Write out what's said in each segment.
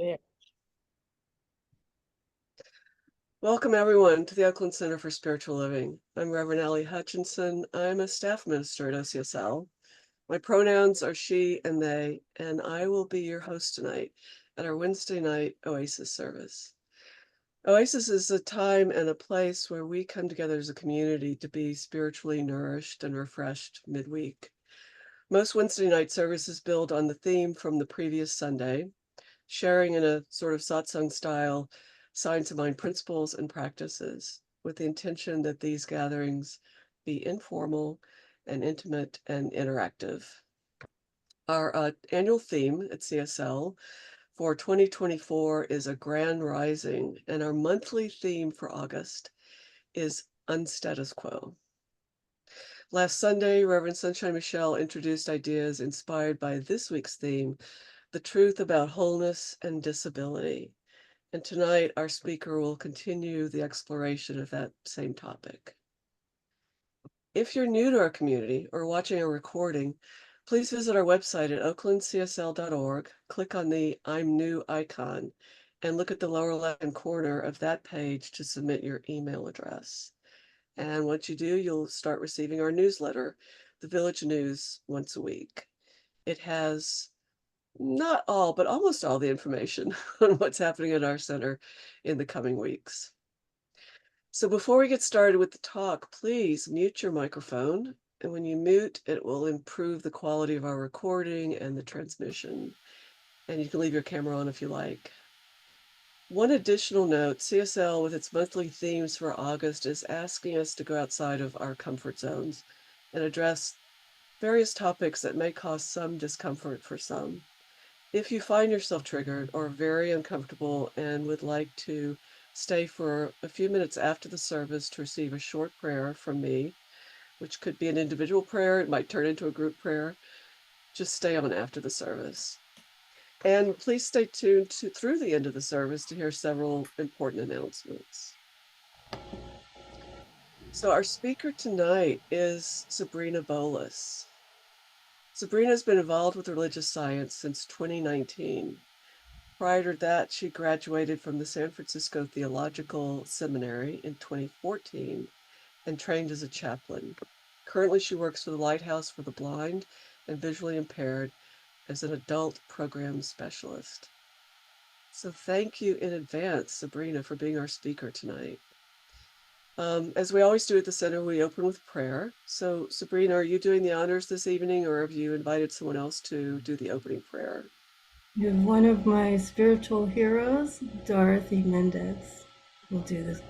Yeah. Welcome, everyone, to the Oakland Center for Spiritual Living. I'm Reverend Ellie Hutchinson. I'm a staff minister at OCSL. My pronouns are she and they, and I will be your host tonight at our Wednesday night Oasis service. Oasis is a time and a place where we come together as a community to be spiritually nourished and refreshed midweek. Most Wednesday night services build on the theme from the previous Sunday, sharing in a sort of satsang style science of mind principles and practices with the intention that these gatherings be informal and intimate and interactive. Our annual theme at CSL for 2024 is a grand rising, and our monthly theme for August is unstatus quo. Last Sunday, Reverend Sunshine Michelle introduced ideas inspired by this week's theme, the truth about wholeness and disability. And tonight, our speaker will continue the exploration of that same topic. If you're new to our community or watching a recording, please visit our website at oaklandcsl.org, click on the I'm New icon, and look at the lower left-hand corner of that page to submit your email address. And once you do, you'll start receiving our newsletter, the Village News, once a week. It has not all, but almost all the information on what's happening at our center in the coming weeks. So before we get started with the talk, please mute your microphone. And when you mute, it will improve the quality of our recording and the transmission. And you can leave your camera on if you like. One additional note, CSL with its monthly themes for August is asking us to go outside of our comfort zones and address various topics that may cause some discomfort for some. If you find yourself triggered or very uncomfortable and would like to stay for a few minutes after the service to receive a short prayer from me, which could be an individual prayer, it might turn into a group prayer, just stay on after the service. And please stay tuned through the end of the service to hear several important announcements. So our speaker tonight is Sabrina Boulis. Sabrina has been involved with religious science since 2019. Prior to that, she graduated from the San Francisco Theological Seminary in 2014 and trained as a chaplain. Currently, she works for the Lighthouse for the Blind and Visually Impaired as an adult program specialist. So thank you in advance, Sabrina, for being our speaker tonight. As we always do at the center, we open with prayer. So, Sabrina, are you doing the honors this evening, or have you invited someone else to do the opening prayer? You have one of my spiritual heroes, Dorothy Mendez, will do this.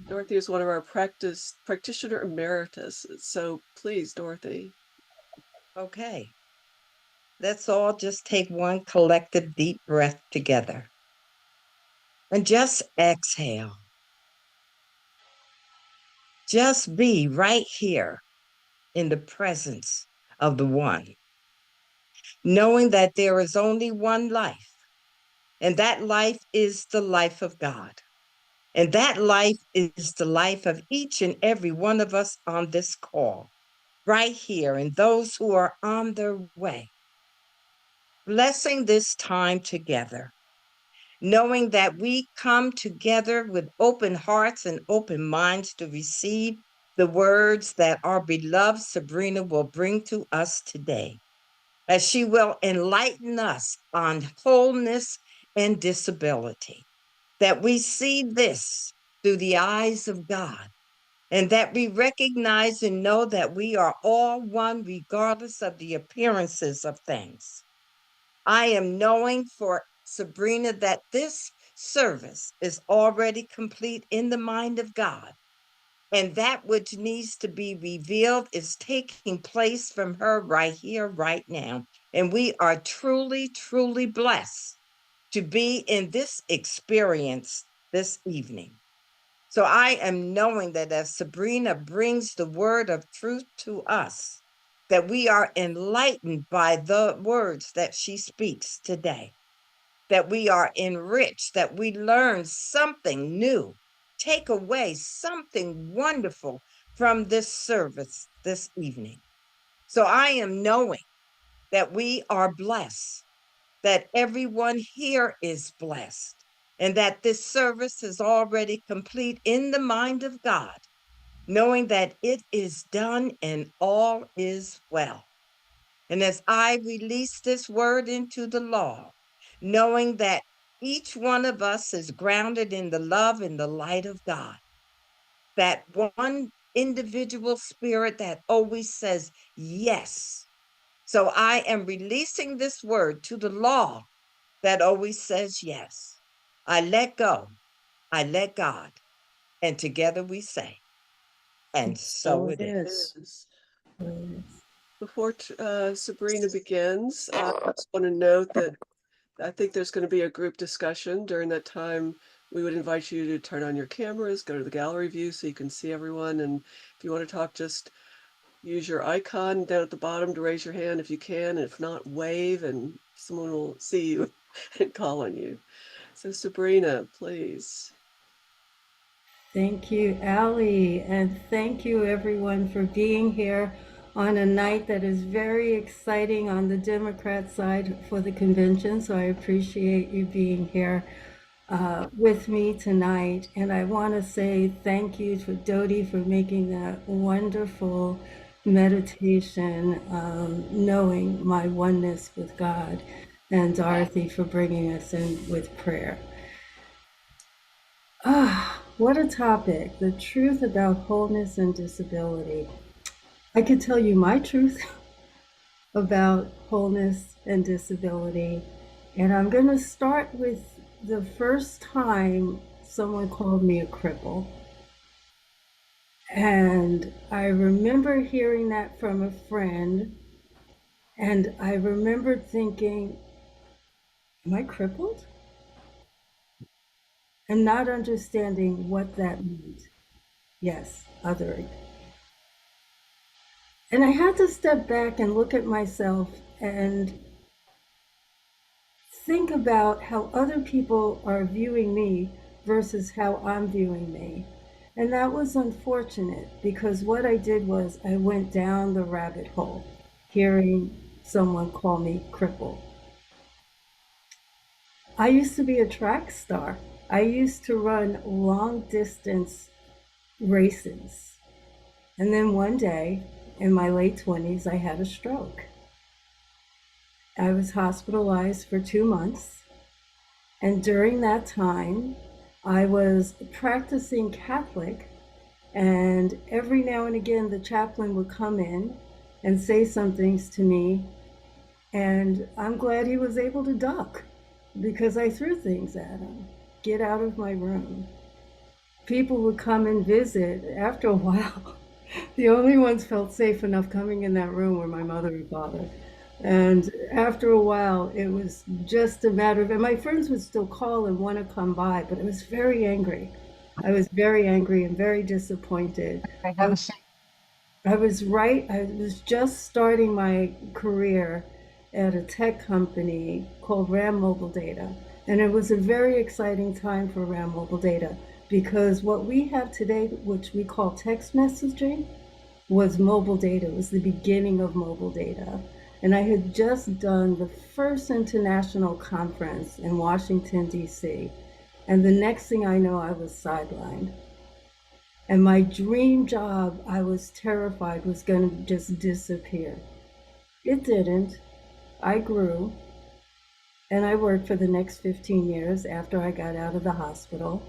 Dorothy is one of our practitioner emeritus. So please, Dorothy. Okay, let's all just take one collective deep breath together and just exhale. Just be right here in the presence of the One, knowing that there is only one life, and that life is the life of God. And that life is the life of each and every one of us on this call, right here, and those who are on their way. Blessing this time together, knowing that we come together with open hearts and open minds to receive the words that our beloved Sabrina will bring to us today, as she will enlighten us on wholeness and disability, that we see this through the eyes of God, and that we recognize and know that we are all one regardless of the appearances of things. I am knowing for Sabrina that this service is already complete in the mind of God. And that which needs to be revealed is taking place from her right here, right now. And we are truly, truly blessed to be in this experience this evening. So I am knowing that as Sabrina brings the word of truth to us, that we are enlightened by the words that she speaks today, that we are enriched, that we learn something new, take away something wonderful from this service this evening. So I am knowing that we are blessed, that everyone here is blessed and that this service is already complete in the mind of God, knowing that it is done and all is well. And as I release this word into the law, knowing that each one of us is grounded in the love and the light of God, that one individual spirit that always says yes. So I am releasing this word to the law that always says yes. I let go, I let God, and together we say, and so it is. Before Sabrina begins, I just want to note that I think there's going to be a group discussion. During that time, we would invite you to turn on your cameras, go to the gallery view so you can see everyone. And if you want to talk, just use your icon down at the bottom to raise your hand if you can. And if not, wave and someone will see you and call on you. So Sabrina, please. Thank you, Allie, and thank you everyone for being here on a night that is very exciting on the Democrat side for the convention. So I appreciate you being here with me tonight. And I want to say thank you to Dodie for making that wonderful meditation, knowing my oneness with God, and Dorothy for bringing us in with prayer. What a topic, the truth about wholeness and disability. I could tell you my truth about wholeness and disability, and I'm going to start with the first time someone called me a cripple. And I remember hearing that from a friend, and I remember thinking, am I crippled? And not understanding what that meant. Yes, othering. And I had to step back and look at myself and think about how other people are viewing me versus how I'm viewing me. And that was unfortunate because what I did was I went down the rabbit hole, hearing someone call me cripple. I used to be a track star. I used to run long distance races. And then one day, in my late 20s, I had a stroke. I was hospitalized for 2 months. And during that time, I was practicing Catholic. And every now and again, the chaplain would come in and say some things to me. And I'm glad he was able to duck because I threw things at him. Get out of my room. People would come and visit. After a while, the only ones felt safe enough coming in that room were my mother and father. And after a while, it was just a matter of, and my friends would still call and want to come by, but I was very angry. I was very angry and very disappointed. I was just starting my career at a tech company called RAM Mobile Data. And it was a very exciting time for RAM Mobile Data because what we have today, which we call text messaging, was mobile data. It was the beginning of mobile data. And I had just done the first international conference in Washington, D.C. And the next thing I know, I was sidelined. And my dream job, I was terrified, was going to just disappear. It didn't. I grew. And I worked for the next 15 years after I got out of the hospital.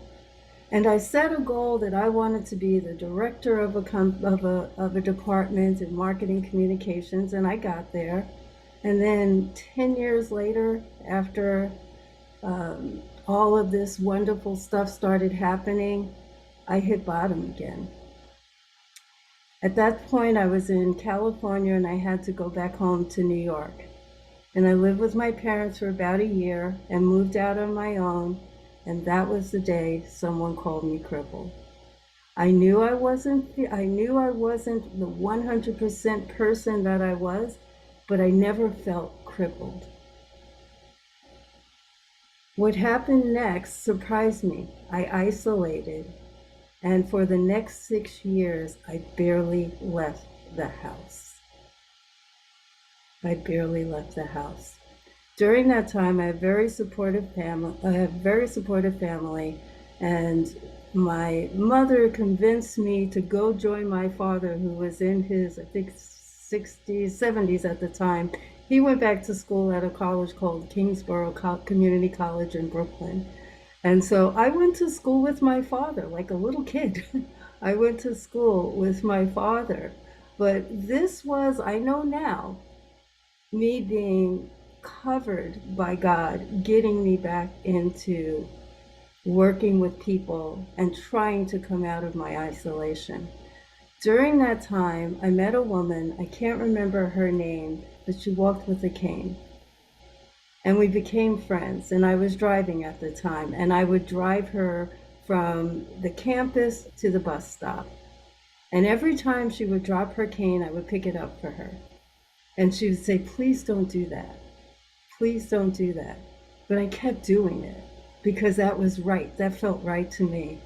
And I set a goal that I wanted to be the director of a department in marketing communications, and I got there. And then 10 years later, after all of this wonderful stuff started happening, I hit bottom again. At that point, I was in California, and I had to go back home to New York. And I lived with my parents for about a year and moved out on my own. And that was the day someone called me crippled. I knew I wasn't the 100% person that I was, but I never felt crippled. What happened next surprised me. I isolated, and for the next 6 years, I barely left the house. I barely left the house. During that time, I had very supportive family. I had very supportive family, and my mother convinced me to go join my father, who was in his, I think, 60s, 70s at the time. He went back to school at a college called Kingsborough Community College in Brooklyn. And so I went to school with my father like a little kid. I went to school with my father. But this was, I know now, me being covered by God, getting me back into working with people and trying to come out of my isolation. During that time, I met a woman, I can't remember her name, but she walked with a cane. And we became friends, and I was driving at the time, and I would drive her from the campus to the bus stop. And every time she would drop her cane, I would pick it up for her. And she would say, please don't do that. Please don't do that. But I kept doing it because that was right. That felt right to me.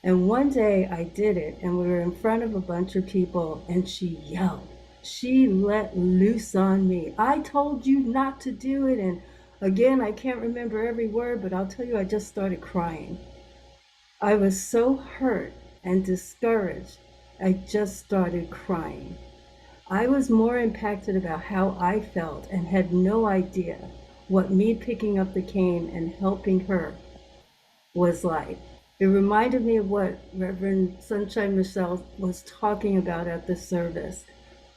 And one day I did it, and we were in front of a bunch of people, and she yelled. She let loose on me. I told you not to do it. And again, I can't remember every word, but I'll tell you, I just started crying. I was so hurt and discouraged. I just started crying. I was more impacted about how I felt and had no idea what me picking up the cane and helping her was like. It reminded me of what Reverend Sunshine Michelle was talking about at the service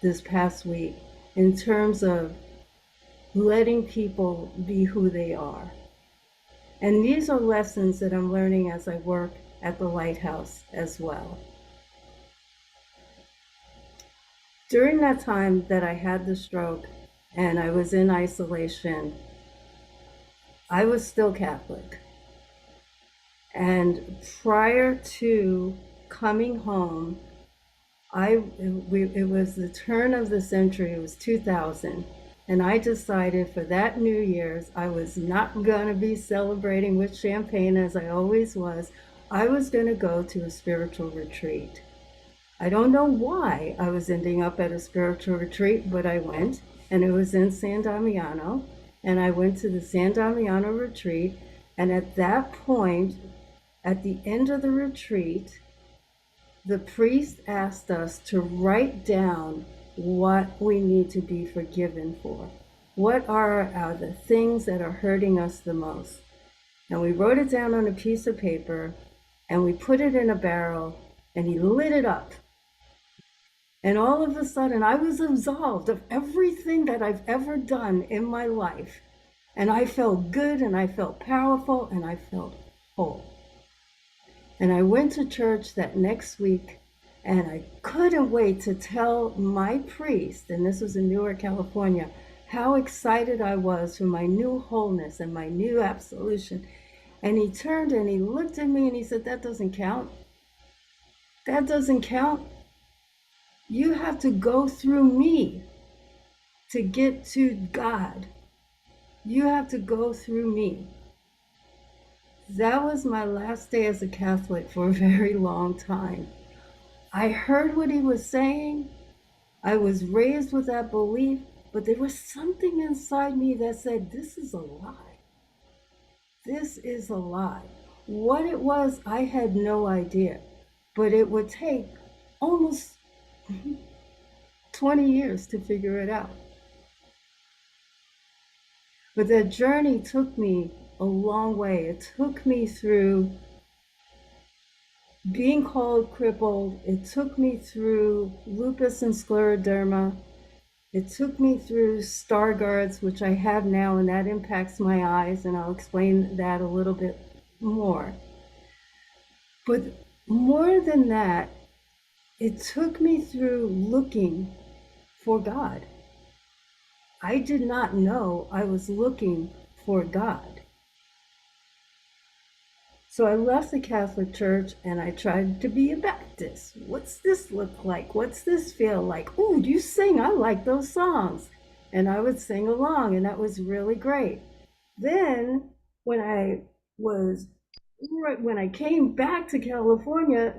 this past week in terms of letting people be who they are. And these are lessons that I'm learning as I work at the Lighthouse as well. During that time that I had the stroke and I was in isolation, I was still Catholic. And prior to coming home, it was the turn of the century, it was 2000, and I decided for that New Year's, I was not going to be celebrating with champagne as I always was. I was going to go to a spiritual retreat. I don't know why I was ending up at a spiritual retreat, but I went, and it was in San Damiano, and I went to the San Damiano retreat, and at that point, at the end of the retreat, the priest asked us to write down what we need to be forgiven for. What are the things that are hurting us the most? And we wrote it down on a piece of paper, and we put it in a barrel, and he lit it up. And all of a sudden, I was absolved of everything that I've ever done in my life. And I felt good, and I felt powerful, and I felt whole. And I went to church that next week, and I couldn't wait to tell my priest, and this was in Newark, California, how excited I was for my new wholeness and my new absolution. And he turned and he looked at me and he said, that doesn't count. That doesn't count. You have to go through me to get to God. You have to go through me. That was my last day as a Catholic for a very long time. I heard what he was saying. I was raised with that belief, but there was something inside me that said, this is a lie. This is a lie. What it was, I had no idea, but it would take almost 20 years to figure it out. But that journey took me a long way. It took me through being called crippled. It took me through lupus and scleroderma. It took me through Stargardt's, which I have now, and that impacts my eyes, and I'll explain that a little bit more. But more than that, it took me through looking for God. I did not know I was looking for God. So I left the Catholic Church and I tried to be a Baptist. What's this look like? What's this feel like? Oh, do you sing? I like those songs. And I would sing along, and that was really great. Then when I came back to California,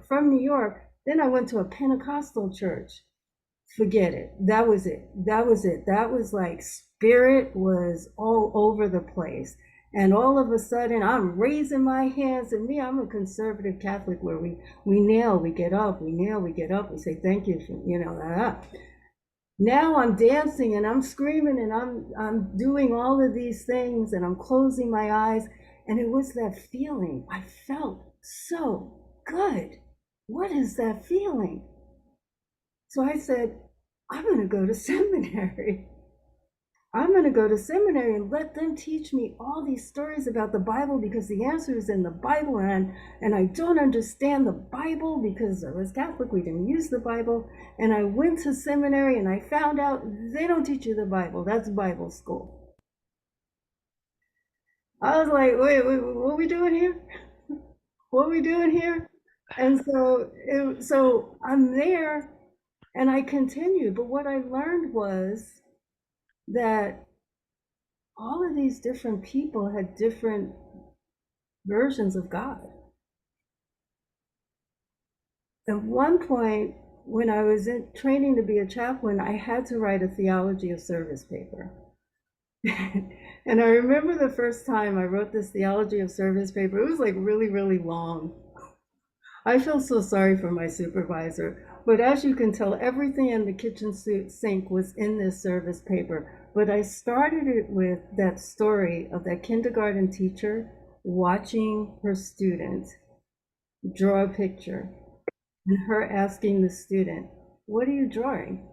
from New York, then I went to a Pentecostal church. Forget it. That was it. That was it. That was like spirit was all over the place. And all of a sudden, I'm raising my hands. And me, I'm a conservative Catholic where we kneel, we get up, we kneel, we get up, we say thank you for, Now I'm dancing and I'm screaming and I'm doing all of these things and I'm closing my eyes. And it was that feeling. I felt so good. What is that feeling? So I said, I'm going to go to seminary. I'm going to go to seminary and let them teach me all these stories about the Bible, because the answer is in the Bible. And I don't understand the Bible because I was Catholic. We didn't use the Bible. And I went to seminary and I found out they don't teach you the Bible. That's Bible school. I was like, wait, what are we doing here? What are we doing here? And so I'm there and I continued. But what I learned was that all of these different people had different versions of God. At one point, when I was in training to be a chaplain, I had to write a theology of service paper. And I remember the first time I wrote this theology of service paper, it was like really, really long. I feel so sorry for my supervisor, but as you can tell, everything in the kitchen sink was in this service paper. But I started it with that story of that kindergarten teacher watching her student draw a picture and her asking the student, "What are you drawing?"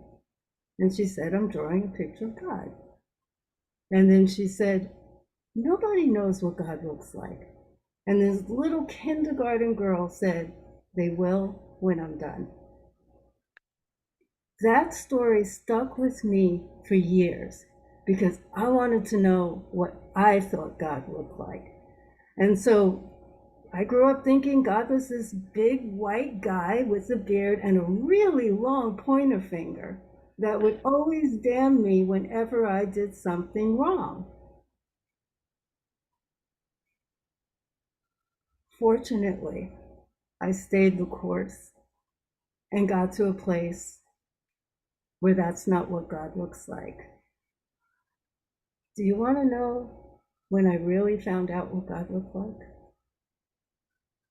And she said, "I'm drawing a picture of God." And then she said, "Nobody knows what God looks like." And this little kindergarten girl said, "They will when I'm done." That story stuck with me for years because I wanted to know what I thought God looked like. And so I grew up thinking God was this big white guy with a beard and a really long pointer finger that would always damn me whenever I did something wrong. Fortunately, I stayed the course and got to a place where that's not what God looks like. Do you want to know when I really found out what God looked like?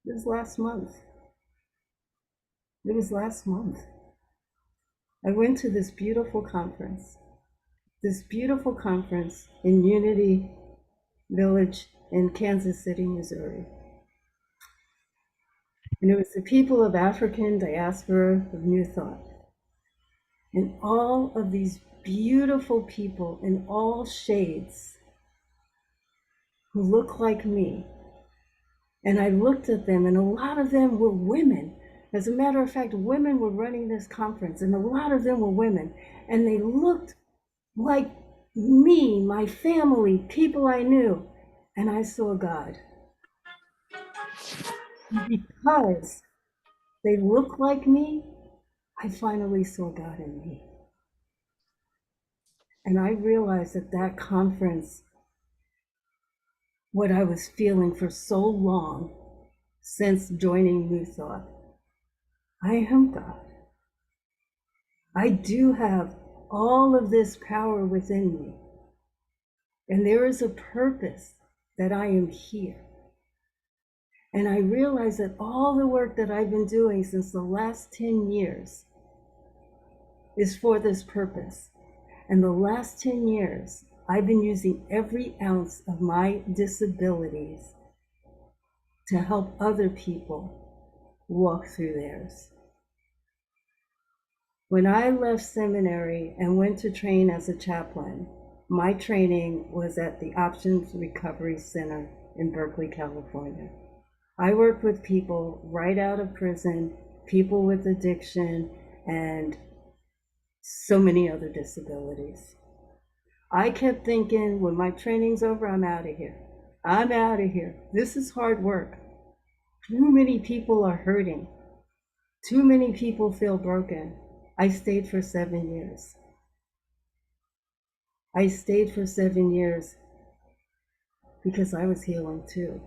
It was last month. It was last month. I went to this beautiful conference in Unity Village in Kansas City, Missouri. And it was the people of African diaspora of New Thought. And all of these beautiful people in all shades who look like me. And I looked at them, and a lot of them were women. As a matter of fact, women were running this conference, and a lot of them were women. And they looked like me, my family, people I knew. And I saw God. Because they looked like me, I finally saw God in me. And I realized at that conference what I was feeling for so long since joining New Thought. I am God. I do have all of this power within me. And there is a purpose that I am here. And I realize that all the work that I've been doing since the last 10 years is for this purpose. And the last 10 years, I've been using every ounce of my disabilities to help other people walk through theirs. When I left seminary and went to train as a chaplain, my training was at the Options Recovery Center in Berkeley, California. I worked with people right out of prison, people with addiction, and so many other disabilities. I kept thinking, when my training's over, I'm out of here. I'm out of here. This is hard work. Too many people are hurting. Too many people feel broken. I stayed for 7 years. I stayed for 7 years because I was healing too.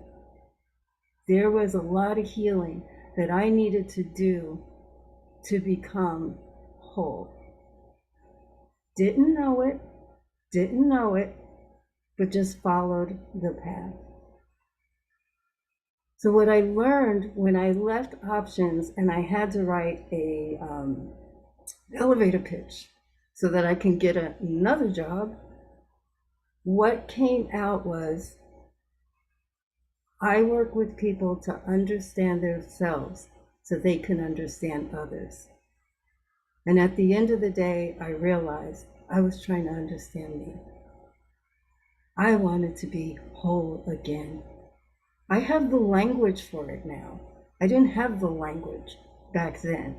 There was a lot of healing that I needed to do to become whole. Didn't know it, didn't know it, but just followed the path. So what I learned when I left options and I had to write a elevator pitch so that I can get another job, what came out was I work with people to understand themselves so they can understand others. And at the end of the day, I realized I was trying to understand me. I wanted to be whole again. I have the language for it now. I didn't have the language back then.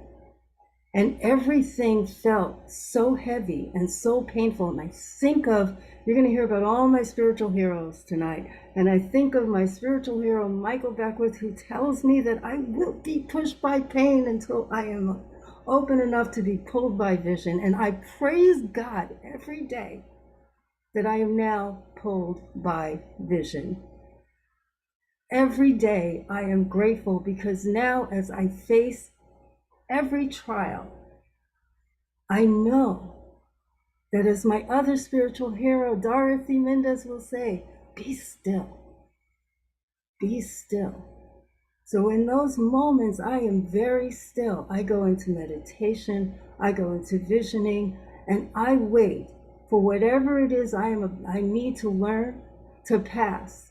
And everything felt so heavy and so painful. And I think of, you're going to hear about all my spiritual heroes tonight. And I think of my spiritual hero, Michael Beckwith, who tells me that I will be pushed by pain until I am open enough to be pulled by vision. And I praise God every day that I am now pulled by vision. Every day I am grateful because now as I face every trial, I know that as my other spiritual hero, Dorothy Mendez, will say, be still, be still. So in those moments, I am very still. I go into meditation, I go into visioning, and I wait for whatever it is I need to learn to pass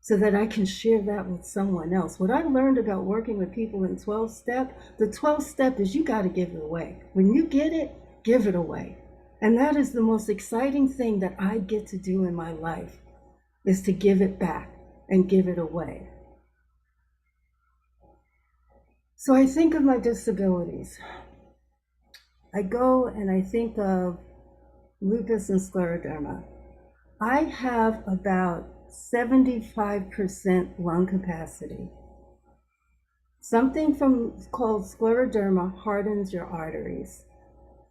so that I can share that with someone else. What I learned about working with people in 12-step, the 12th step is you got to give it away. When you get it, give it away. And that is the most exciting thing that I get to do in my life, is to give it back and give it away. So I think of my disabilities. I go and I think of lupus and scleroderma. I have about 75% lung capacity. Something called scleroderma hardens your arteries.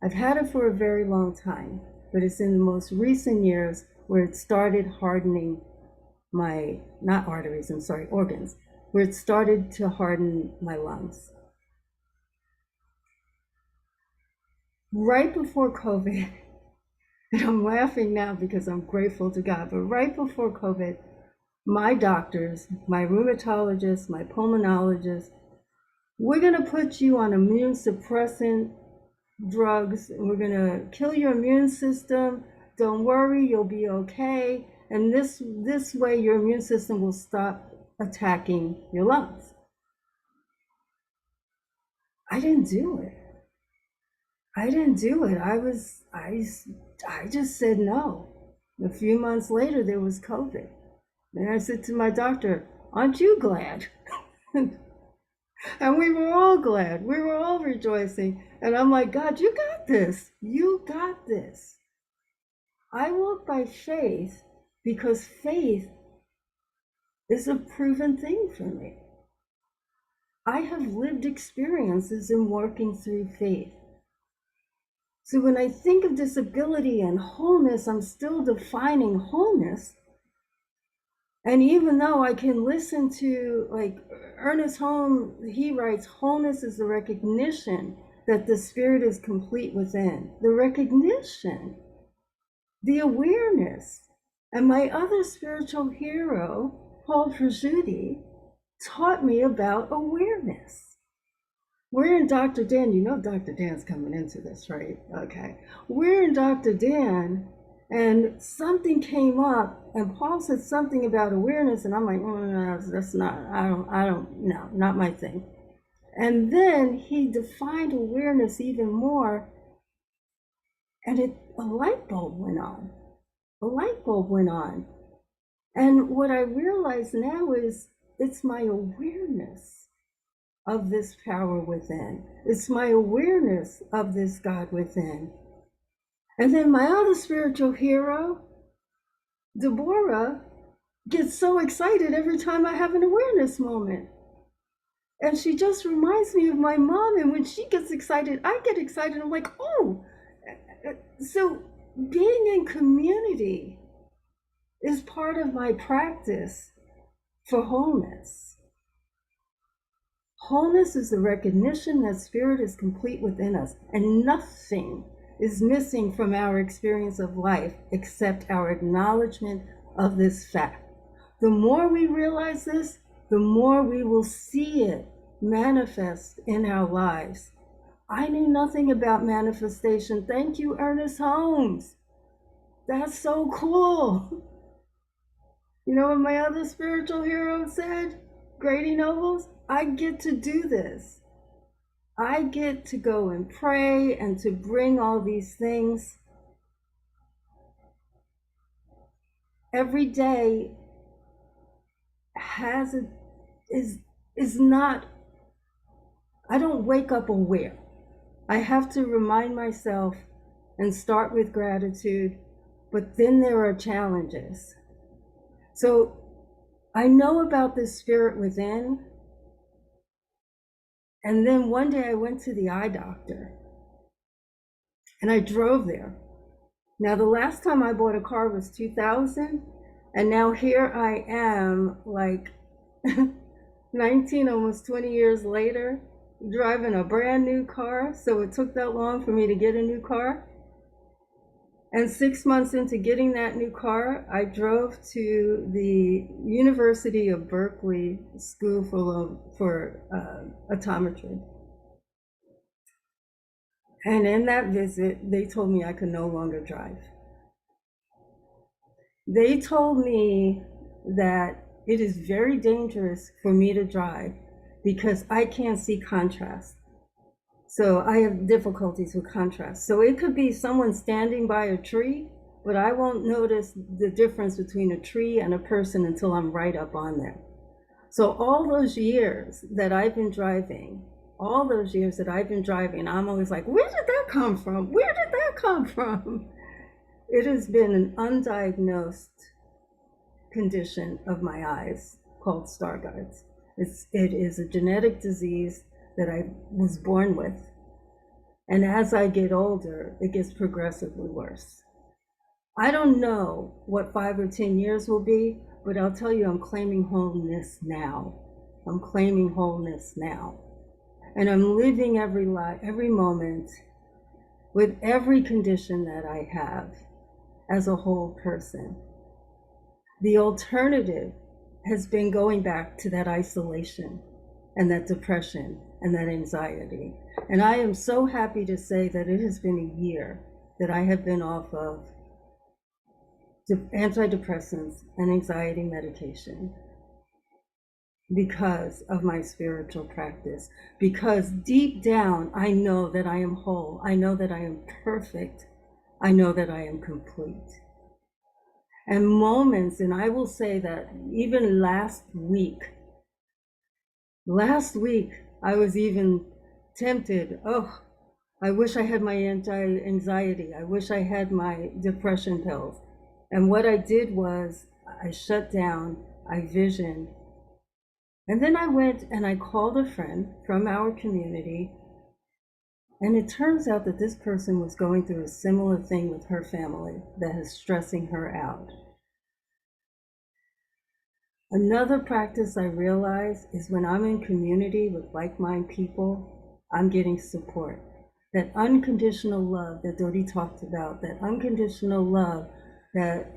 I've had it for a very long time, but it's in the most recent years where it started hardening my, not arteries, I'm sorry, organs, where it started to harden my lungs. Right before COVID, and I'm laughing now because I'm grateful to God, but right before COVID, my doctors, my rheumatologist, my pulmonologist, we're going to put you on immune suppressant drugs, and we're going to kill your immune system. Don't worry, you'll be okay. And this way, your immune system will stop attacking your lungs. I didn't do it. I just said no. A few months later, there was COVID. And I said to my doctor, aren't you glad? And we were all glad. We were all rejoicing. And I'm like, God, you got this. You got this. I walk by faith because faith is a proven thing for me. I have lived experiences in working through faith. So when I think of disability and wholeness, I'm still defining wholeness. And even though I can listen to, like Ernest Holmes, he writes, wholeness is the recognition that the spirit is complete within. The recognition, the awareness. And my other spiritual hero, Paul Prosciutti, taught me about awareness. We're in Dr. Dan. You know Dr. Dan's coming into this, right? Okay. We're in Dr. Dan, and something came up, and Paul said something about awareness, and I'm like, no, that's not, no, not my thing. And then he defined awareness even more, and a light bulb went on. A light bulb went on. And what I realize now is it's my awareness of this power within. It's my awareness of this God within. And then my other spiritual hero, Deborah, gets so excited every time I have an awareness moment. And she just reminds me of my mom. And when she gets excited, I get excited. I'm like, oh. So being in community is part of my practice for wholeness. Wholeness is the recognition that spirit is complete within us, and nothing is missing from our experience of life except our acknowledgement of this fact. The more we realize this, the more we will see it manifest in our lives. I knew nothing about manifestation. Thank you, Ernest Holmes. That's so cool. You know what my other spiritual hero said? Grady Nobles, I get to do this. I get to go and pray and to bring all these things. Every day is not, I don't wake up aware. I have to remind myself and start with gratitude, but then there are challenges. So I know about this spirit within. And then one day I went to the eye doctor and I drove there. Now, the last time I bought a car was 2000. And now here I am, like 19, almost 20 years later, driving a brand new car. So it took that long for me to get a new car. And 6 months into getting that new car, I drove to the University of Berkeley School for Optometry. And in that visit, they told me I could no longer drive. They told me that it is very dangerous for me to drive because I can't see contrast. So I have difficulties with contrast. So it could be someone standing by a tree, but I won't notice the difference between a tree and a person until I'm right up on them. So all those years that I've been driving, I'm always like, where did that come from? Where did that come from? It has been an undiagnosed condition of my eyes called Stargardt's. It is a genetic disease that I was born with. And as I get older, it gets progressively worse. I don't know what 5 or 10 years will be, but I'll tell you, I'm claiming wholeness now. I'm claiming wholeness now. And I'm living every moment with every condition that I have as a whole person. The alternative has been going back to that isolation and that depression and that anxiety. And I am so happy to say that it has been a year that I have been off of antidepressants and anxiety medication because of my spiritual practice. Because deep down, I know that I am whole. I know that I am perfect. I know that I am complete. And moments, and I will say that even last week, I was even tempted. Oh, I wish I had my anti-anxiety. I wish I had my depression pills. And what I did was I shut down, I visioned. And then I went and I called a friend from our community. And it turns out that this person was going through a similar thing with her family that is stressing her out. Another practice I realize is when I'm in community with like-minded people, I'm getting support. That unconditional love that Dodi talked about, that unconditional love that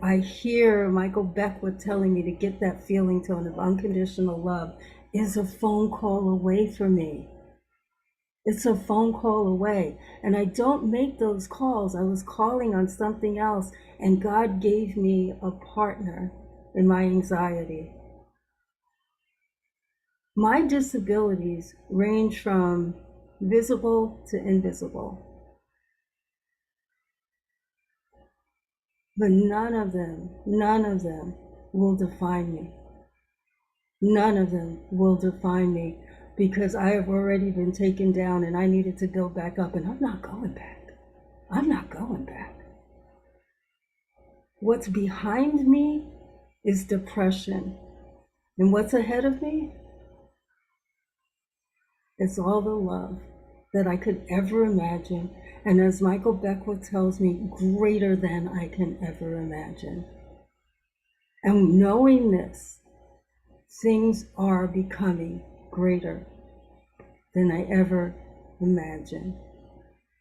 I hear Michael Beckwith telling me to get that feeling tone of unconditional love is a phone call away from me. It's a phone call away. And I don't make those calls. I was calling on something else, and God gave me a partner in my anxiety. My disabilities range from visible to invisible. But none of them will define me. None of them will define me, because I have already been taken down and I needed to build back up, and I'm not going back. I'm not going back. What's behind me is depression. And what's ahead of me? It's all the love that I could ever imagine. And as Michael Beckwith tells me, greater than I can ever imagine. And knowing this, things are becoming greater than I ever imagined.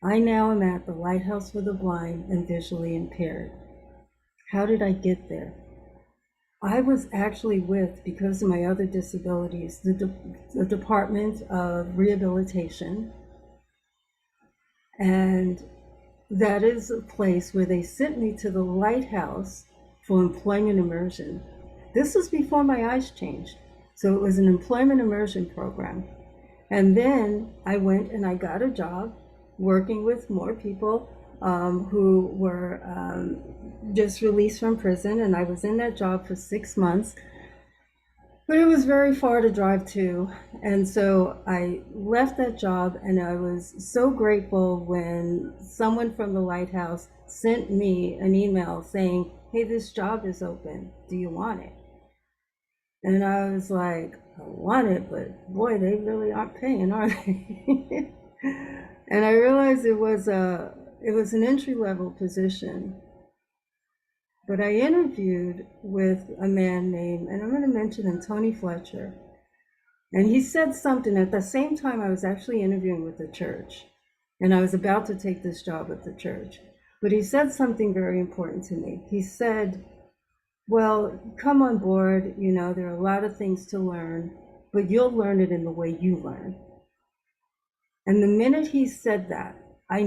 I now am at the Lighthouse for the Blind and Visually Impaired. How did I get there? I was actually with, because of my other disabilities, the Department of Rehabilitation. And that is a place where they sent me to the Lighthouse for employment immersion. This was before my eyes changed. So it was an employment immersion program. And then I went and I got a job working with more people who were just released from prison. And I was in that job for 6 months. But it was very far to drive to. And so I left that job, and I was so grateful when someone from the Lighthouse sent me an email saying, hey, this job is open. Do you want it? And I was like, I want it, but boy, they really aren't paying, are they? And I realized it was an entry-level position. But I interviewed with a man named, and I'm going to mention him, Tony Fletcher. And he said something at the same time I was actually interviewing with the church. And I was about to take this job at the church. But he said something very important to me. He said, well, come on board, you know, there are a lot of things to learn, but you'll learn it in the way you learn. And the minute he said that, I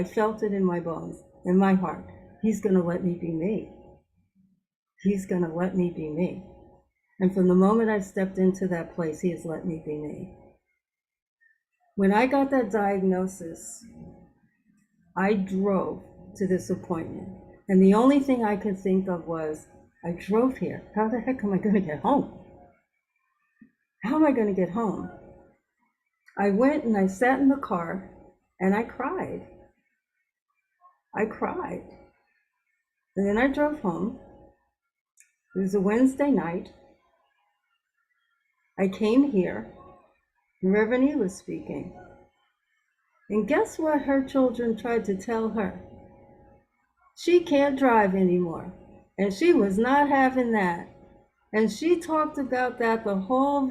felt it in my bones, in my heart. He's going to let me be me. He's going to let me be me. And from the moment I stepped into that place, he has let me be me. When I got that diagnosis, I drove to this appointment. And the only thing I could think of was, I drove here. How the heck am I going to get home? How am I going to get home? I went and I sat in the car and I cried. I cried. And then I drove home. It was a Wednesday night. I came here. Reverend E was speaking. And guess what her children tried to tell her? She can't drive anymore. And she was not having that. And she talked about that the whole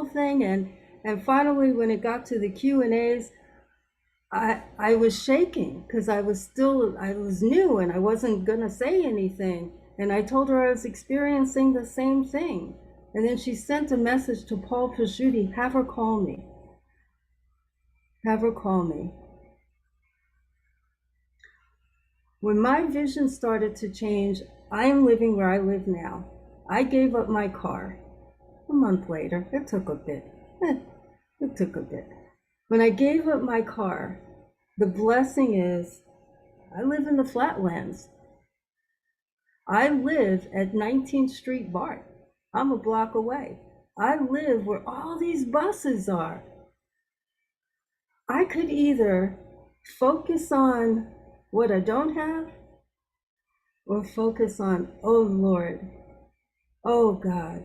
thing. And finally, when it got to the Q&As, I was shaking because I was new and I wasn't going to say anything. And I told her I was experiencing the same thing. And then she sent a message to Paul Pasciuti, have her call me. Have her call me. When my vision started to change, I am living where I live now. I gave up my car. A month later, it took a bit. It took a bit. When I gave up my car, the blessing is I live in the flatlands. I live at 19th Street BART. I'm a block away. I live where all these buses are. I could either focus on what I don't have or focus on, oh Lord, oh God,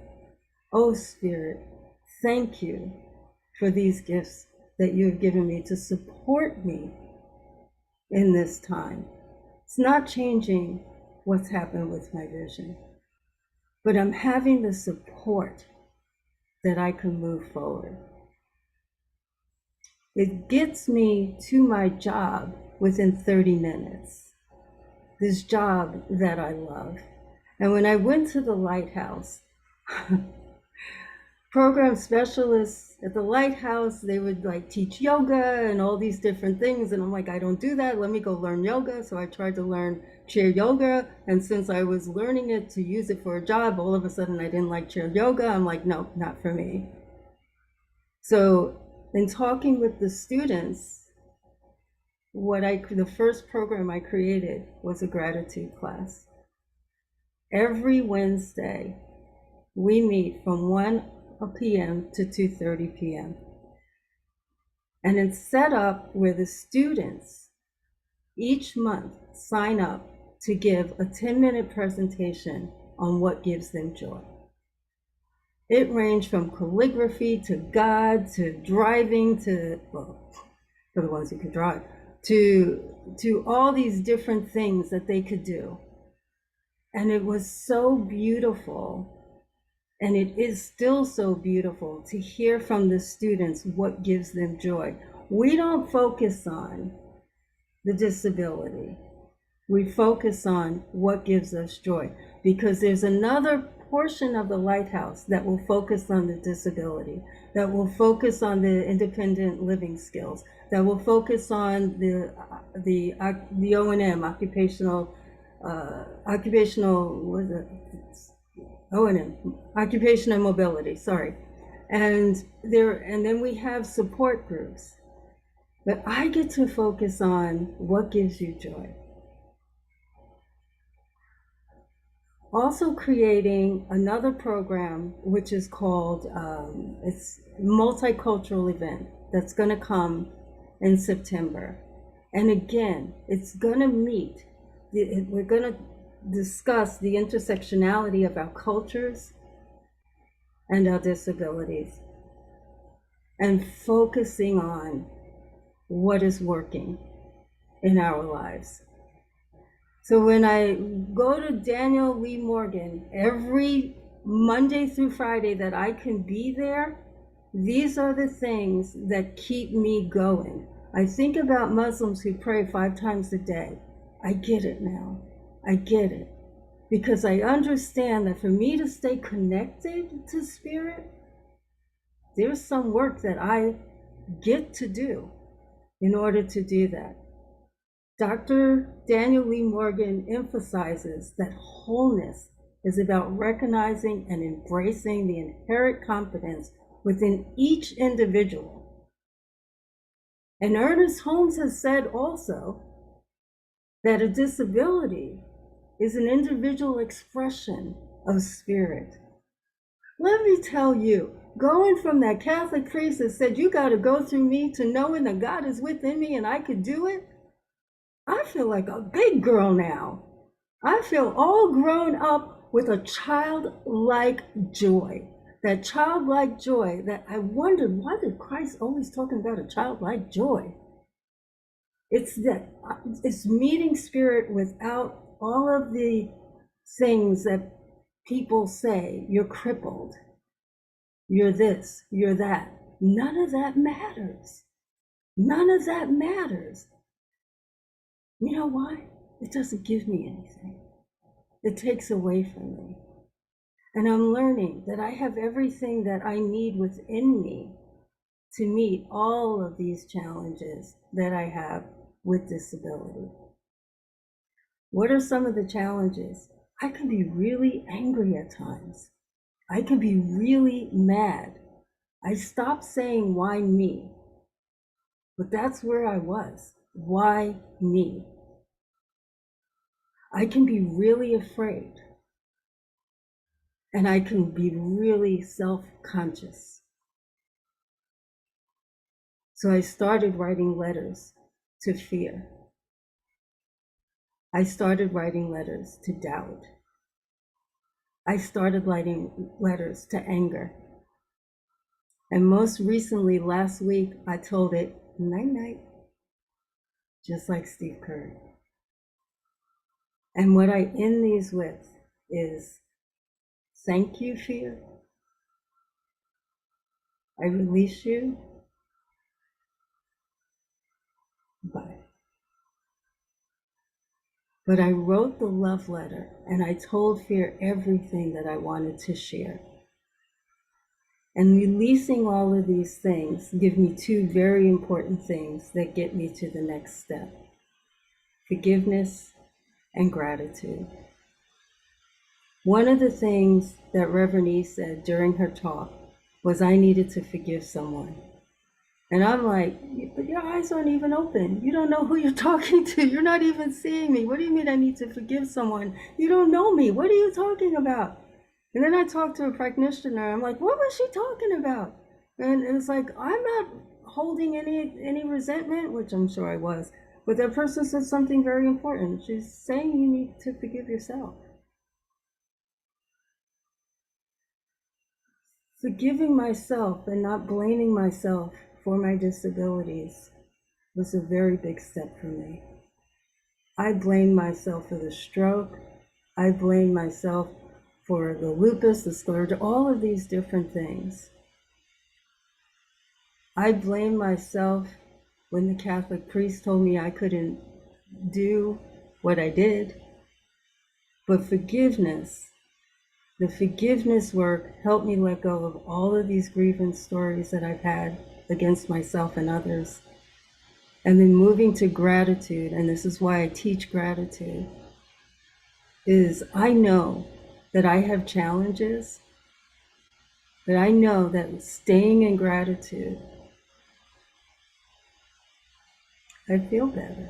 oh Spirit, thank you for these gifts that you have given me to support me in this time. It's not changing what's happened with my vision, but I'm having the support that I can move forward. It gets me to my job within 30 minutes, this job that I love. And when I went to the Lighthouse, program specialists at the Lighthouse, they would like teach yoga and all these different things. And I'm like, I don't do that. Let me go learn yoga. So I tried to learn chair yoga. And since I was learning it to use it for a job, all of a sudden I didn't like chair yoga. I'm like, no, not for me. So in talking with the students, the first program I created was a gratitude class. Every Wednesday, we meet from 1 p.m. to 2:30 p.m. And it's set up where the students each month sign up to give a 10-minute presentation on what gives them joy. It ranged from calligraphy to God to driving to, well, for the ones who could drive, to all these different things that they could do. And it was so beautiful. And it is still so beautiful to hear from the students what gives them joy. we don't focus on the disability. We focus on what gives us joy, because there's another portion of the lighthouse that will focus on the disability, that will focus on the independent living skills, that will focus on the O&M, occupational mobility, sorry. And then we have support groups. But I get to focus on what gives you joy. Also creating another program, which is called, it's multicultural event that's gonna come in September. And again, it's gonna meet, we're gonna discuss the intersectionality of our cultures and our disabilities, and focusing on what is working in our lives. So when I go to Daniel Lee Morgan every Monday through Friday that I can be there, these are the things that keep me going. I think about Muslims who pray 5 times a day. I get it now. I get it. Because I understand that for me to stay connected to spirit, there's some work that I get to do in order to do that. Dr. Daniel Lee Morgan emphasizes that wholeness is about recognizing and embracing the inherent competence within each individual. And Ernest Holmes has said also that a disability is an individual expression of spirit. Let me tell you, going from that Catholic priest that said, you got to go through me, to knowing that God is within me and I could do it, I feel like a big girl now. I feel all grown up with a childlike joy. That childlike joy that I wondered, why did Christ always talking about a childlike joy? It's meeting spirit without all of the things that people say. You're crippled, you're this, you're that. None of that matters. None of that matters. You know why? It doesn't give me anything. It takes away from me. And I'm learning that I have everything that I need within me to meet all of these challenges that I have with disability. What are some of the challenges? I can be really angry at times. I can be really mad. I stopped saying, why me? But that's where I was. Why me? I can be really afraid. And I can be really self-conscious. So I started writing letters to fear. I started writing letters to doubt. I started writing letters to anger. And most recently, last week, I told it, night-night, just like Steve Curry. And what I end these with is, thank you, fear. I release you. Bye. But I wrote the love letter and I told fear everything that I wanted to share. And releasing all of these things give me 2 very important things that get me to the next step: forgiveness and gratitude. One of the things that Reverend E said during her talk was I needed to forgive someone. And I'm like, but your eyes aren't even open. You don't know who you're talking to. You're not even seeing me. What do you mean I need to forgive someone? You don't know me. What are you talking about? And then I talked to a practitioner. I'm like, what was she talking about? And it was like, I'm not holding any resentment, which I'm sure I was. But that person said something very important. She's saying you need to forgive yourself. Forgiving myself and not blaming myself for my disabilities was a very big step for me. I blamed myself for the stroke. I blamed myself for the lupus, the sclerosis, all of these different things. I blamed myself when the Catholic priest told me I couldn't do what I did. But forgiveness, the forgiveness work helped me let go of all of these grievance stories that I've had against myself and others. And then moving to gratitude, and this is why I teach gratitude, is I know that I have challenges, but I know that staying in gratitude, I feel better.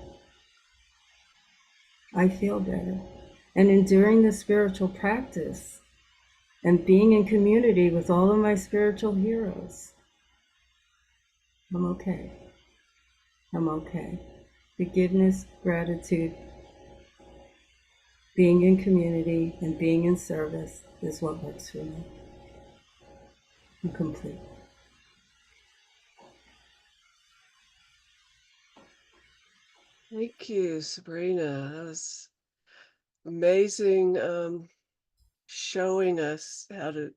I feel better. And enduring the spiritual practice and being in community with all of my spiritual heroes, I'm okay. I'm okay. Forgiveness, gratitude, being in community, and being in service is what works for me. I'm complete. Thank you, Sabrina. That was amazing, showing us how to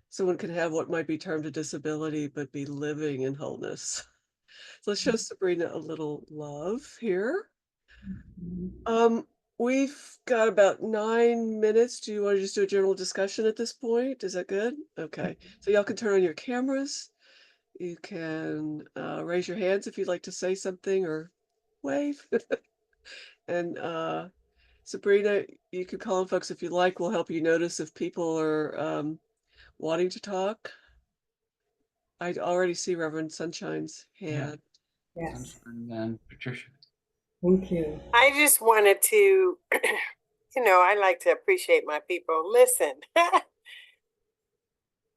someone can have what might be termed a disability, but be living in wholeness. So let's show Sabrina a little love here. We've got about 9 minutes. Do you want to just do a general discussion at this point? Is that good? Okay. So y'all can turn on your cameras. You can raise your hands if you'd like to say something or wave. And Sabrina, you can call on folks if you like. We'll help you notice if people are wanting to talk. I already see Reverend Sunshine's hand. Yes. Sunshine and Patricia. Thank you. I just wanted to, I like to appreciate my people. Listen,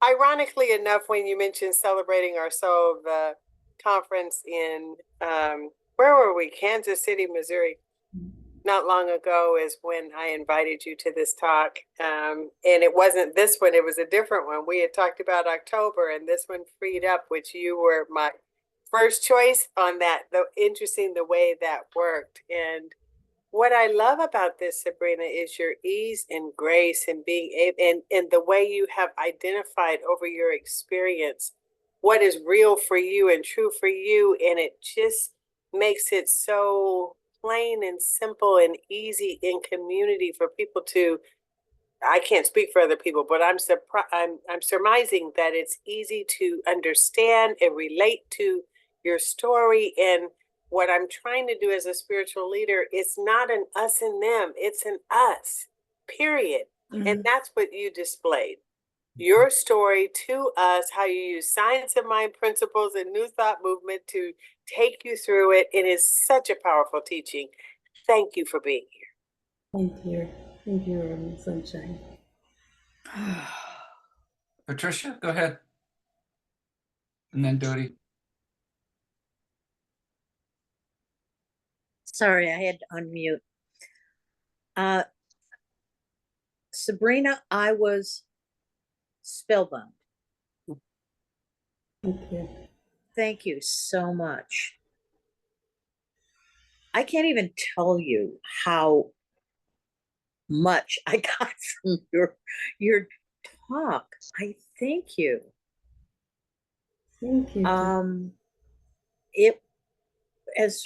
ironically enough, when you mentioned Celebrating Our Soul, the conference in, where were we? Kansas City, Missouri. Not long ago is when I invited you to this talk. And it wasn't this one, it was a different one. We had talked about October, and this one freed up, which you were my first choice on that. Though interesting the way that worked. And what I love about this, Sabrina, is your ease and grace and being able, and the way you have identified over your experience what is real for you and true for you. And it just makes it so plain and simple and easy in community for people to, I can't speak for other people, but I'm surmising that it's easy to understand and relate to your story. And what I'm trying to do as a spiritual leader, it's not an us and them, it's an us, period. Mm-hmm. And that's what you displayed. Your story to us, how you use science of mind principles and new thought movement to take you through it. It is such a powerful teaching. Thank you for being here. Thank you. Thank you, Sunshine. Patricia, go ahead. And then Dodie. Sorry, I had to unmute. Sabrina, I was spellbound. Thank you. Thank you so much. I can't even tell you how much I got from your talk. I thank you. Thank you. It, as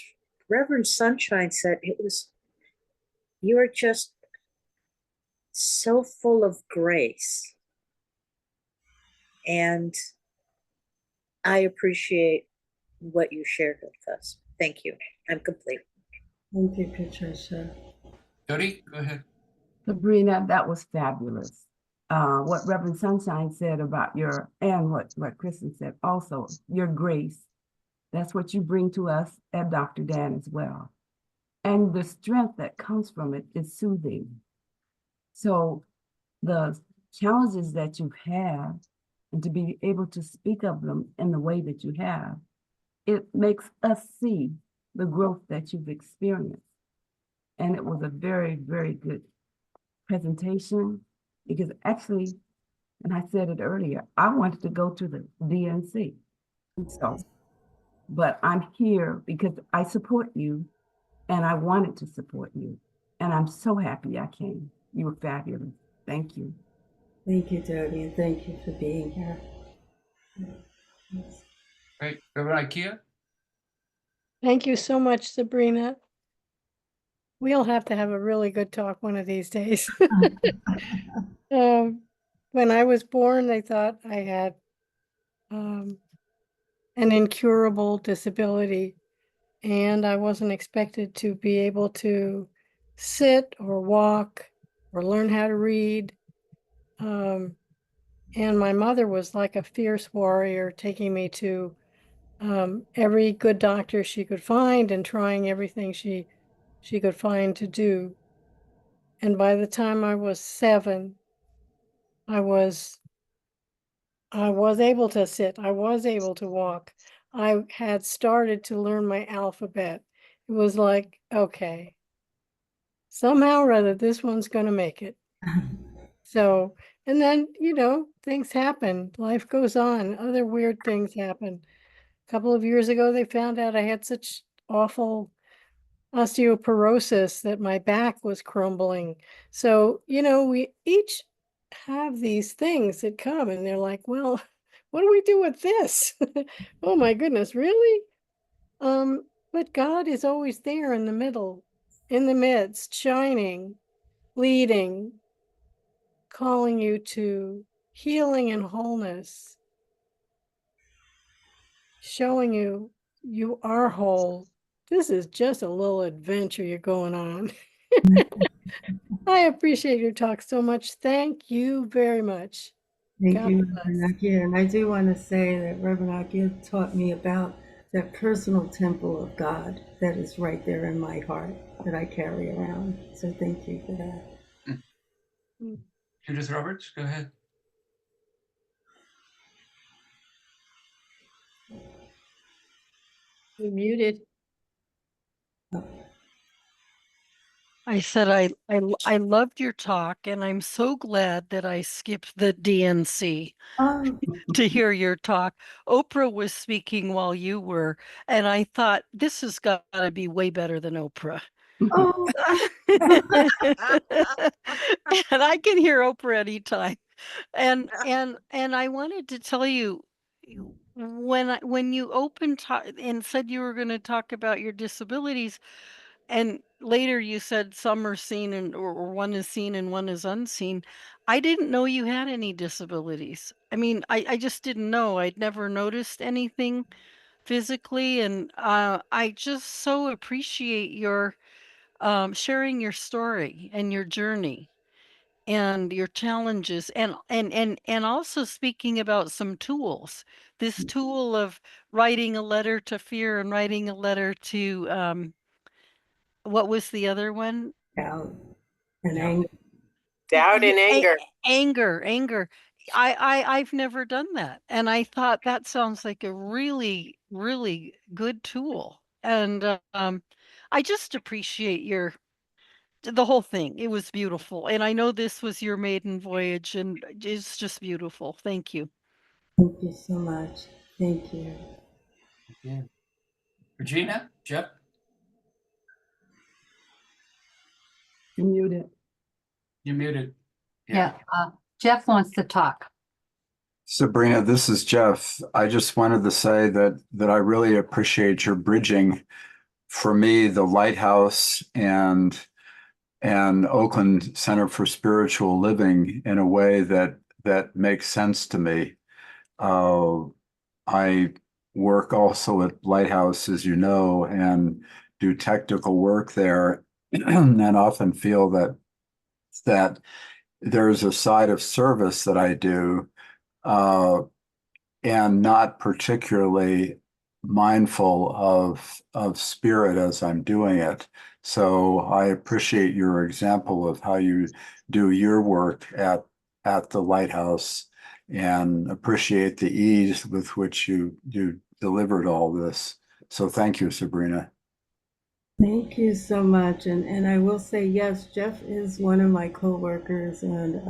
Reverend Sunshine said, you are just so full of grace. And I appreciate what you shared with us. Thank you. I'm complete. Thank you, Patricia. Dodie, go ahead. Sabrina, that was fabulous. What Reverend Sunshine said about and what Kristen said also, your grace. That's what you bring to us at Dr. Dan as well. And the strength that comes from it is soothing. So the challenges that you've had, and to be able to speak of them in the way that you have, it makes us see the growth that you've experienced. And it was a very, very good presentation, because actually, and I said it earlier, I wanted to go to the DNC. So, but I'm here because I support you, and I wanted to support you. And I'm so happy I came. You were fabulous. Thank you. Thank you, Dodie, and thank you for being here. Great. Reverend Ikea? Thank you so much, Sabrina. We'll have to have a really good talk one of these days. When I was born, they thought I had an incurable disability, and I wasn't expected to be able to sit or walk or learn how to read. And my mother was like a fierce warrior, taking me to every good doctor she could find and trying everything she could find to do. And by the time I was 7, I was able to sit. I was able to walk. I had started to learn my alphabet. It was like, okay, somehow or other, this one's going to make it. So, and then, things happen. Life goes on. Other weird things happen. A couple of years ago, they found out I had such awful osteoporosis that my back was crumbling. So, we each have these things that come and they're like, well, what do we do with this? Oh my goodness, really? But God is always there in the middle, in the midst, shining, leading, calling you to healing and wholeness, showing you you are whole. This is just a little adventure you're going on. I appreciate your talk so much. Thank you very much. Thank God you, bless. Reverend Akia. And I do want to say that Reverend Akia taught me about that personal temple of God that is right there in my heart that I carry around. So thank you for that. Judith Roberts, go ahead. You're muted. Oh. I said I loved your talk, and I'm so glad that I skipped the DNC Oh, to hear your talk. Oprah was speaking while you were, and I thought this has got to be way better than Oprah. oh. And I can hear Oprah anytime. And I wanted to tell you when you opened and said you were going to talk about your disabilities, and later you said some are seen or one is seen and one is unseen. I didn't know you had any disabilities. I mean, I just didn't know. I'd never noticed anything physically, and I just so appreciate your sharing your story and your journey and your challenges, and also speaking about some tools. This tool of writing a letter to fear and writing a letter to what was the other one? Doubt and Yeah. anger. Doubt and anger. Anger. I've never done that, and I thought that sounds like a really, really good tool. And I just appreciate the whole thing. It was beautiful, and I know this was your maiden voyage, and it's just beautiful. Thank you. Thank you so much. Thank you. Yeah. Regina, Jeff? You're muted. You're muted. Yeah, Jeff wants to talk. Sabrina, this is Jeff. I just wanted to say that I really appreciate your bridging for me, the Lighthouse and Oakland Center for Spiritual Living in a way that makes sense to me. I work also at Lighthouse, as you know, and do technical work there, and often feel that there's a side of service that I do, and not particularly mindful of spirit as I'm doing it. So I appreciate your example of how you do your work at the Lighthouse, and appreciate the ease with which you delivered all this. So thank you, Sabrina. Thank you so much. And I will say, yes, Jeff is one of my coworkers. And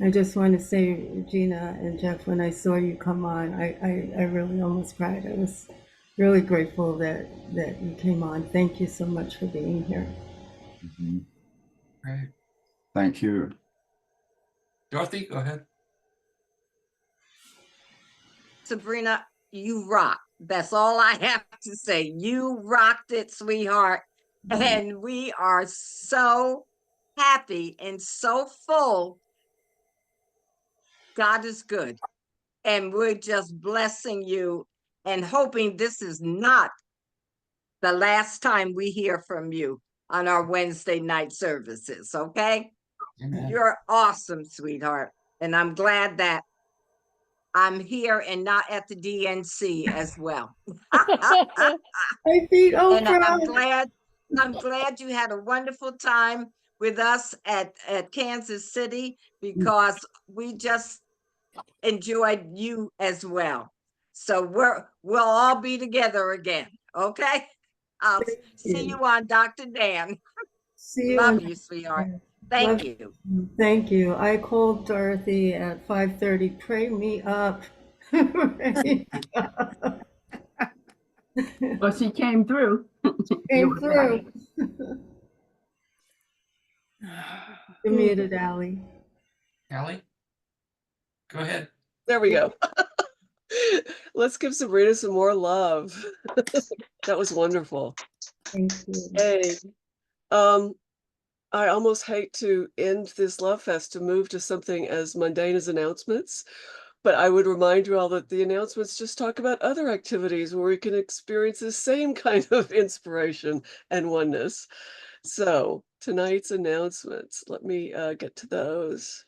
I just want to say, Regina and Jeff, when I saw you come on, I really almost cried. I was really grateful that you came on. Thank you so much for being here. Mm-hmm. Right. Thank you. Dorothy, go ahead. Sabrina, you rock. That's all I have to say. You rocked it, sweetheart. And we are so happy and so full. God is good. And we're just blessing you and hoping this is not the last time we hear from you on our Wednesday night services, okay? Amen. You're awesome, sweetheart. And I'm glad that I'm here and not at the DNC as well. I beat And Oprah. I'm glad you had a wonderful time with us at Kansas City, because we just enjoyed you as well. So we'll all be together again, okay? I'll see you on Dr. Dan. See you Love on. you, sweetheart. Love Thank you. Thank you. I called Dorothy at 5:30. Pray me up. Well, she came through. You Came were right. through. You're muted, Allie. Allie, go ahead. There we go. Let's give Sabrina some more love. That was wonderful. Thank you. Hey, I almost hate to end this Love Fest to move to something as mundane as announcements, but I would remind you all that the announcements just talk about other activities where we can experience the same kind of inspiration and oneness. So tonight's announcements, let me get to those.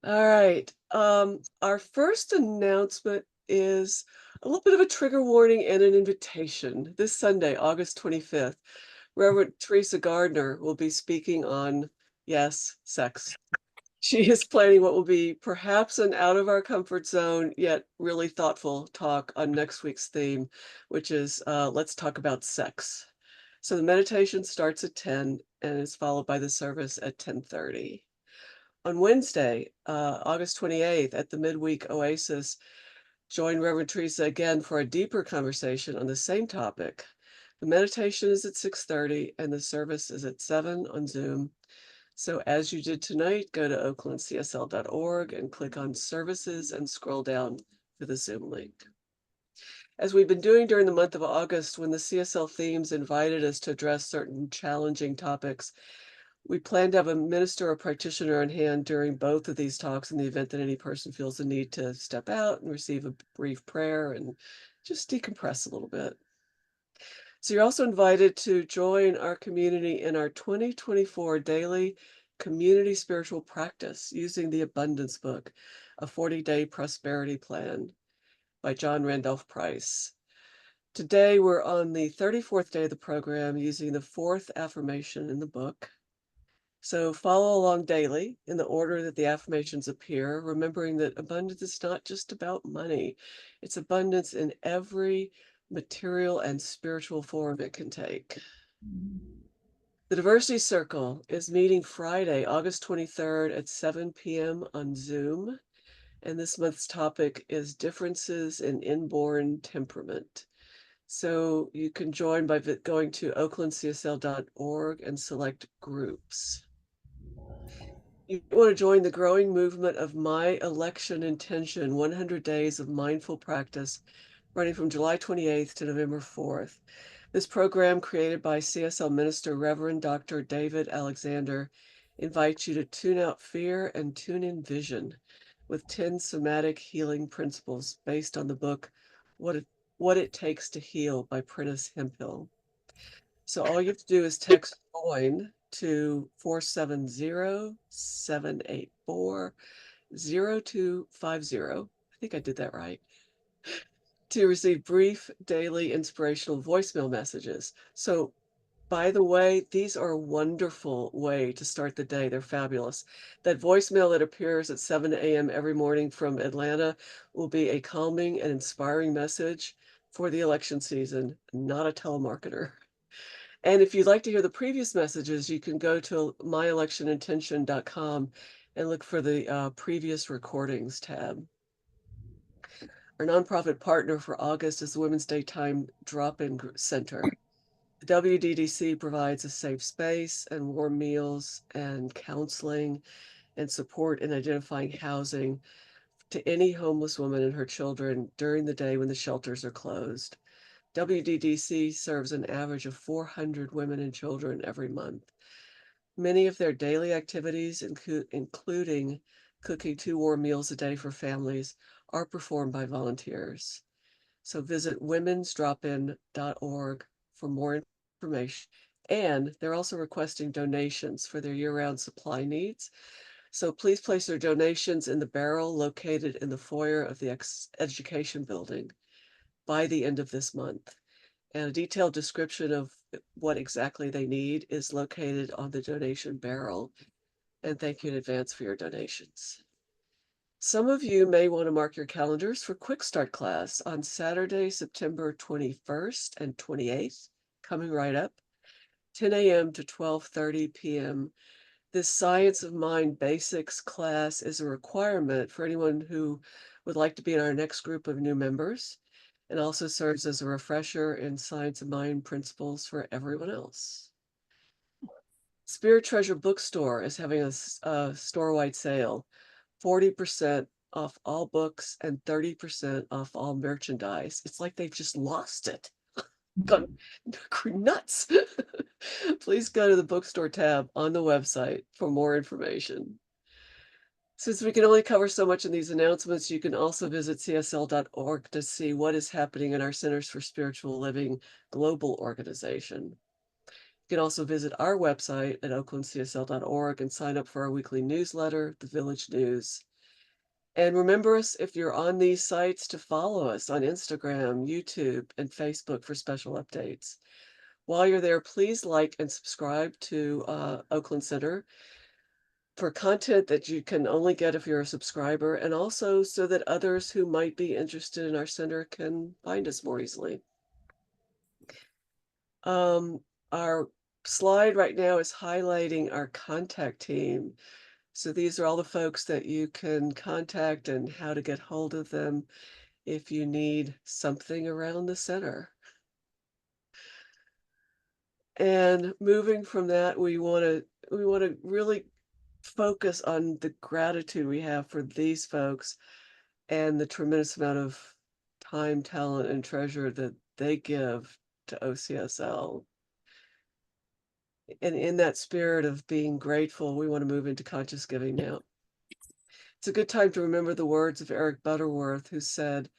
All right. Our first announcement is a little bit of a trigger warning and an invitation. This Sunday, August 25th, Reverend Teresa Gardner will be speaking on, yes, sex. She is planning what will be perhaps an out of our comfort zone, yet really thoughtful talk on next week's theme, which is let's talk about sex. So the meditation starts at 10 and is followed by the service at 10:30. On Wednesday, August 28th, at the Midweek Oasis, join Reverend Teresa again for a deeper conversation on the same topic. The meditation is at 6:30 and the service is at 7 on Zoom. So as you did tonight, go to oaklandcsl.org and click on services and scroll down to the Zoom link. As we've been doing during the month of August, when the CSL themes invited us to address certain challenging topics, we plan to have a minister or practitioner on hand during both of these talks in the event that any person feels the need to step out and receive a brief prayer and just decompress a little bit. So you're also invited to join our community in our 2024 daily community spiritual practice using the Abundance Book, a 40-day prosperity plan by John Randolph Price. Today we're on the 34th day of the program using the fourth affirmation in the book. So follow along daily in the order that the affirmations appear, remembering that abundance is not just about money. It's abundance in every material and spiritual form it can take. The Diversity Circle is meeting Friday, August 23rd at 7 p.m. on Zoom. And this month's topic is differences in inborn temperament. So you can join by going to oaklandcsl.org and select groups. You want to join the growing movement of My Election Intention, 100 Days of Mindful Practice, running from July 28th to November 4th. This program, created by CSL Minister Reverend Dr. David Alexander, invites you to tune out fear and tune in vision with 10 somatic healing principles based on the book What It Takes to Heal by Prentice Hemphill. So all you have to do is text JOIN to 470-784-0250. I think I did that right. To receive brief daily inspirational voicemail messages. So by the way, these are a wonderful way to start the day. They're fabulous. That voicemail that appears at 7 a.m. every morning from Atlanta will be a calming and inspiring message for the election season, not a telemarketer. And if you'd like to hear the previous messages, you can go to myelectionintention.com and look for the previous recordings tab. Our nonprofit partner for August is the Women's Daytime Drop-In Center. The WDDC provides a safe space and warm meals and counseling and support in identifying housing to any homeless woman and her children during the day when the shelters are closed. WDDC serves an average of 400 women and children every month. Many of their daily activities, including cooking 2 warm meals a day for families, are performed by volunteers. So visit womensdropin.org for more information. And they're also requesting donations for their year-round supply needs. So please place their donations in the barrel located in the foyer of the education building by the end of this month. And a detailed description of what exactly they need is located on the donation barrel. And thank you in advance for your donations. Some of you may want to mark your calendars for Quick Start class on Saturday, September 21st and 28th, coming right up, 10 a.m. to 12:30 p.m. This Science of Mind Basics class is a requirement for anyone who would like to be in our next group of new members, and also serves as a refresher in Science of Mind principles for everyone else. Spirit Treasure Bookstore is having a store-wide sale, 40% off all books and 30% off all merchandise. It's like they've just lost it. Gone nuts. Please go to the bookstore tab on the website for more information. Since we can only cover so much in these announcements, you can also visit csl.org to see what is happening in our Centers for Spiritual Living global organization. You can also visit our website at oaklandcsl.org and sign up for our weekly newsletter, The Village News. And remember us, if you're on these sites, to follow us on Instagram, YouTube, and Facebook for special updates. While you're there, please like and subscribe to Oakland Center for content that you can only get if you're a subscriber, and also so that others who might be interested in our center can find us more easily. Our slide right now is highlighting our contact team. So these are all the folks that you can contact and how to get hold of them if you need something around the center. And moving from that, we want to really focus on the gratitude we have for these folks and the tremendous amount of time, talent, and treasure that they give to OCSL. And in that spirit of being grateful, we want to move into conscious giving now. It's a good time to remember the words of Eric Butterworth, who said,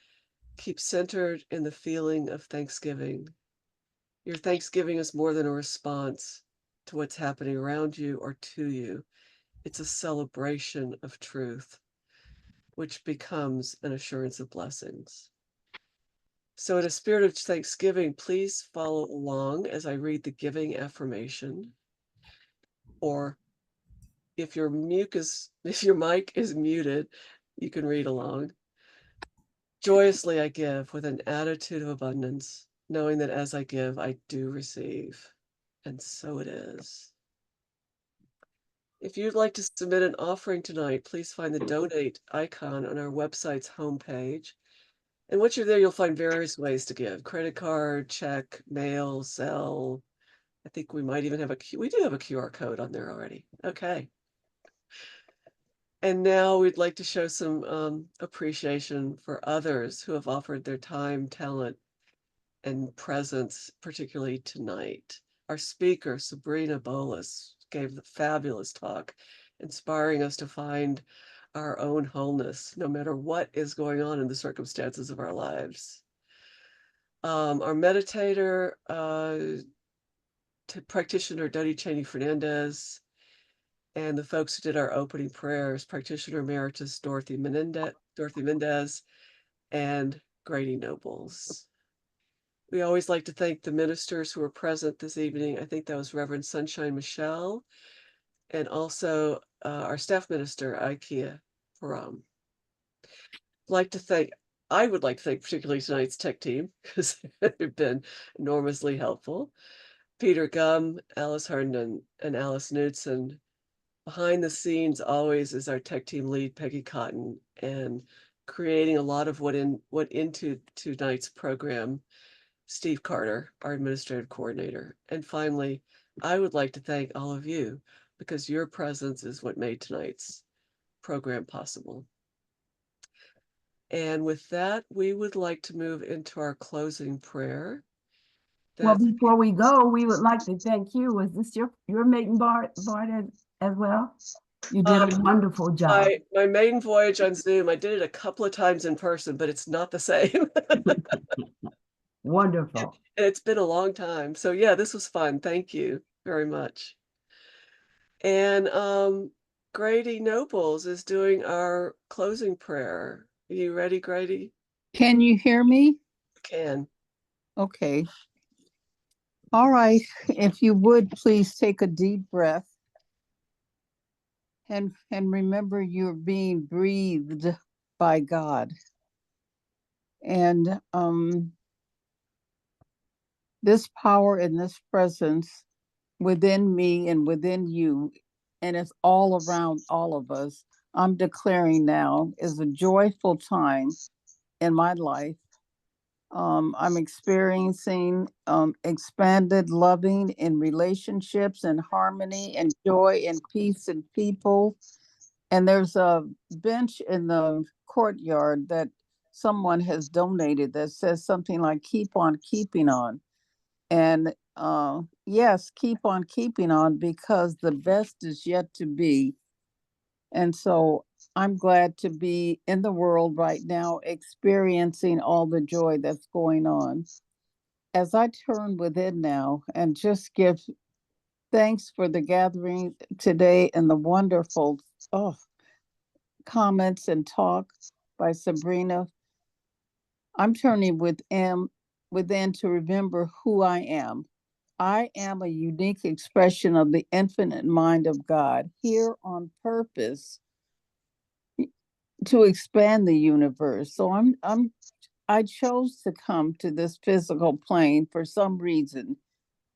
"Keep centered in the feeling of thanksgiving. Your thanksgiving is more than a response to what's happening around you or to you. It's a celebration of truth, which becomes an assurance of blessings." So in a spirit of thanksgiving, please follow along as I read the giving affirmation. Or if your mic is muted, you can read along. Joyously I give with an attitude of abundance, knowing that as I give, I do receive. And so it is. If you'd like to submit an offering tonight, please find the donate icon on our website's homepage. And once you're there, you'll find various ways to give: credit card, check, mail, Zelle. I think we might even have we do have a QR code on there already. Okay. And now we'd like to show some appreciation for others who have offered their time, talent, and presence, particularly tonight. Our speaker, Sabrina Boulis, gave the fabulous talk, inspiring us to find our own wholeness, no matter what is going on in the circumstances of our lives. Our meditator, practitioner Dodi Cheney Fernandez, and the folks who did our opening prayers, practitioner emeritus Dorothy Mendez, and Grady Nobles. We always like to thank the ministers who were present this evening. I think that was Reverend Sunshine Michelle, and also our staff minister, Ikea Param. I would like to thank particularly tonight's tech team, because they've been enormously helpful. Peter Gum, Alice Herndon, and Alice Knudsen. Behind the scenes always is our tech team lead, Peggy Cotton, and creating a lot of what into tonight's program, Steve Carter, our administrative coordinator. And finally, I would like to thank all of you, because your presence is what made tonight's program possible. And with that, we would like to move into our closing prayer. Well, That's before we go, we would like to thank you. Was this your maiden part as well? You did a wonderful job. my maiden voyage on Zoom. I did it a couple of times in person, but it's not the same. Wonderful. And it's been a long time. So yeah, this was fun. Thank you very much. And Grady Nobles is doing our closing prayer. Are you ready, Grady? Can you hear me? Can. Okay. All right. If you would please take a deep breath and remember you're being breathed by God. And this power and this presence within me and within you, and it's all around all of us, I'm declaring now is a joyful time in my life. I'm experiencing expanded loving in relationships and harmony and joy and peace in people. And there's a bench in the courtyard that someone has donated that says something like keep on keeping on. And yes, keep on keeping on because the best is yet to be. And so I'm glad to be in the world right now, experiencing all the joy that's going on. As I turn within now and just give thanks for the gathering today and the wonderful comments and talk by Sabrina, I'm turning within to remember who I am. I am a unique expression of the infinite mind of God here on purpose to expand the universe. So I chose to come to this physical plane for some reason.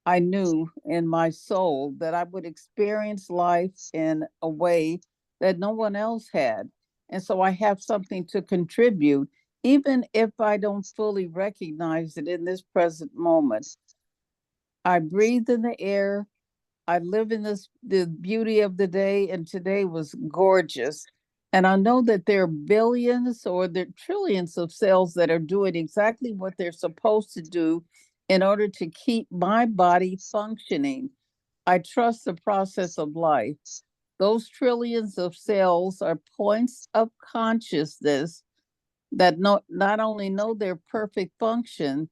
I knew in my soul that I would experience life in a way that no one else had. And so I have something to contribute, even if I don't fully recognize it in this present moment. I breathe in the air. I live in the beauty of the day, and today was gorgeous. And I know that there are billions or there are trillions of cells that are doing exactly what they're supposed to do in order to keep my body functioning. I trust the process of life. Those trillions of cells are points of consciousness that not only know their perfect function,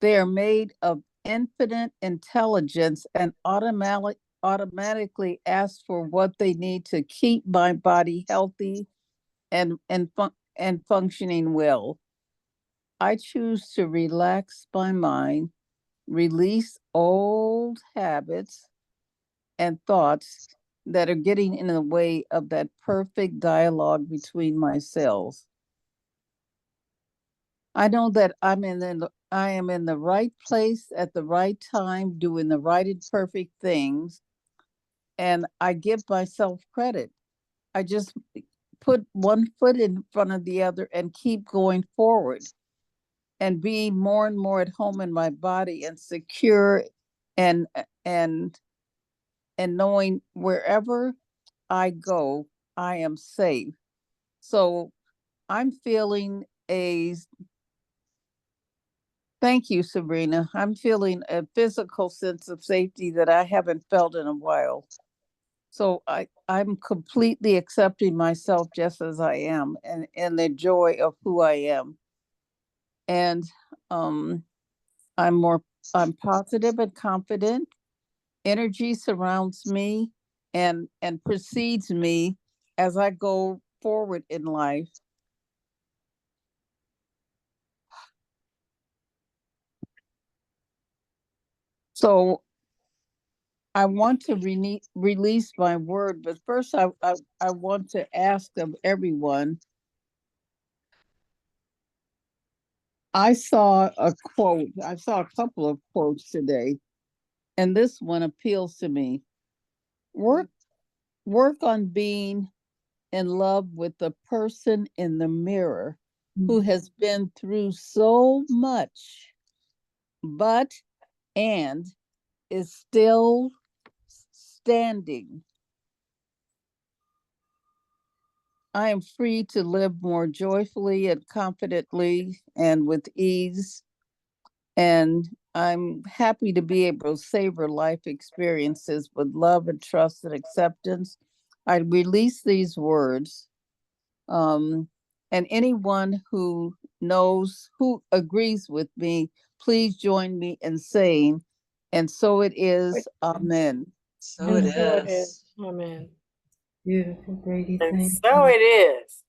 they are made of infinite intelligence and automatically ask for what they need to keep my body healthy and functioning well. I choose to relax my mind, release old habits and thoughts that are getting in the way of that perfect dialogue between my cells. I know that I am in the right place at the right time, doing the right and perfect things, and I give myself credit. I just put one foot in front of the other and keep going forward and being more and more at home in my body and secure and and knowing wherever I go, I am safe. So I'm feeling thank you, Sabrina. I'm feeling a physical sense of safety that I haven't felt in a while. So I'm completely accepting myself just as I am and the joy of who I am. And I'm positive and confident. Energy surrounds me and precedes me as I go forward in life. So I want to release my word, but first I want to ask of everyone. I saw a quote. I saw a couple of quotes today, and this one appeals to me. Work on being in love with the person in the mirror who has been through so much, but and is still standing. I am free to live more joyfully and confidently and with ease. And I'm happy to be able to savor life experiences with love and trust and acceptance. I release these words. And anyone who knows, who agrees with me, please join me in saying, and so it is, amen. So it And so it is. is. Amen. Beautiful, Brady. And Thank so you. it is.